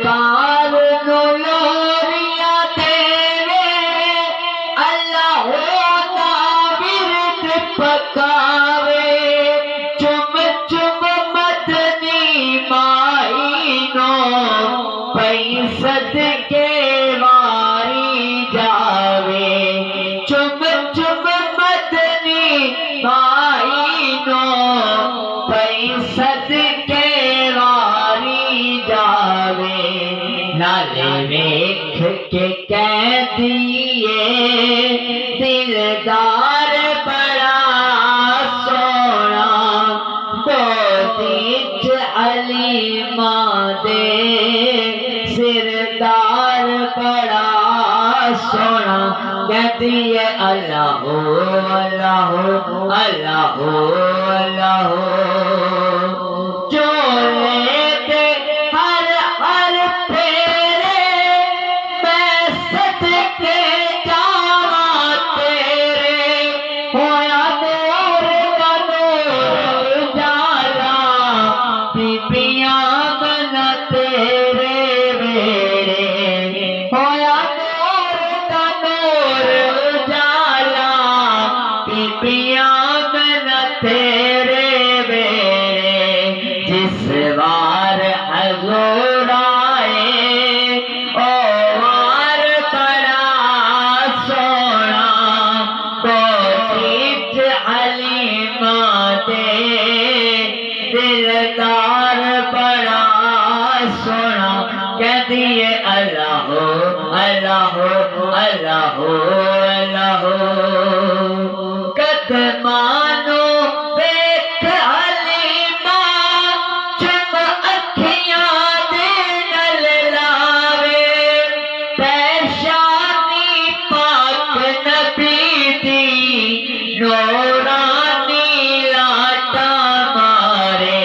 सरकार नो लोरिया तेरे अल्लाह दा विरद पकावे चुम चुम मदनी माई नो पई सदके वारी जावे चुम चुम मदनी माई नो पई सदके वारी जावे नाले वेख के कह दिए दिलदार बड़ा सोना गोदी च अलीमा दे सिरदार बड़ा सोना कहती है अल्लाह अल्लाह अल्लाह अल्लाह जो लेते हर हर फेरे मैं सदके जावा तेरे होया नूर का नूर जाला बीबियां बना तेरे वेड़े होया नूर का नूर जाला बीबियां बना तेरे वेड़े जिस वार हजूर आए ओ वार बड़ा सोना गोदी च अलीमा दे दिलदार बड़ा सोना कहती है अल्लाह अल्लाह अल्लाह अल्लाह कदमानो देख अलीमा चुम अखियां दे नल लावे पैशानी पाक नबी दी नूरानी लाटा मारे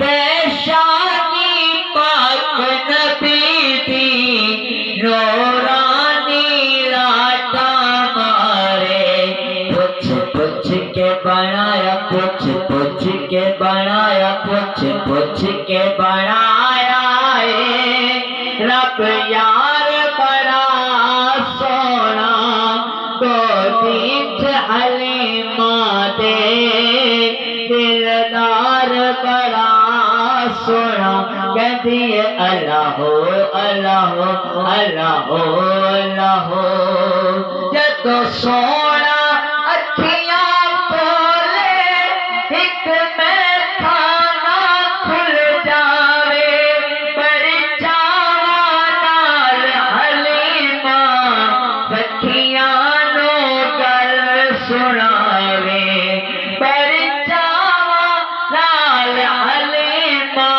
पैशानी पाक नबी दी नूरानी लाटा मारे पुछ पुछ के बनाया पुछ पुछ के बनाया पुछ पुछ के बनाया रब यार बड़ा सोना गोदी च अलीमा दे दिलदार बड़ा सोना कहती है अल्लाह अल्लाह अल्लाह अल्लाह जदों सोना अखियां बोले एक मैं खाना खुल जावे बड़ी चावा नाल हलीमा सखियां नो गल सुनावे बड़ी चावा नाल हलीमा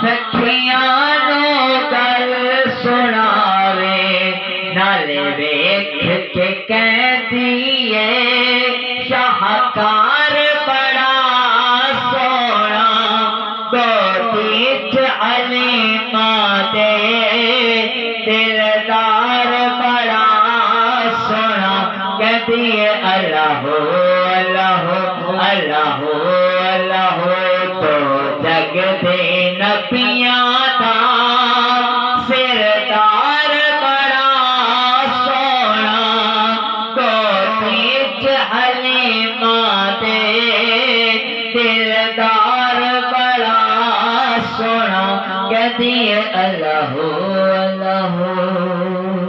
सखियां नो गल सुनावे नाले वेख के कहती है शाहकार बड़ा सोना गोदी च अलीमा दे दिलदार बड़ा सोना कहती है अल्लाह अल्लाह अल्लाह अल्लाह तो जग दे नबियां दा सिरदार बड़ा सोना गोदी च अलीमा दे दिलदार बड़ा सोना कहती है अल्लाह अल्लाह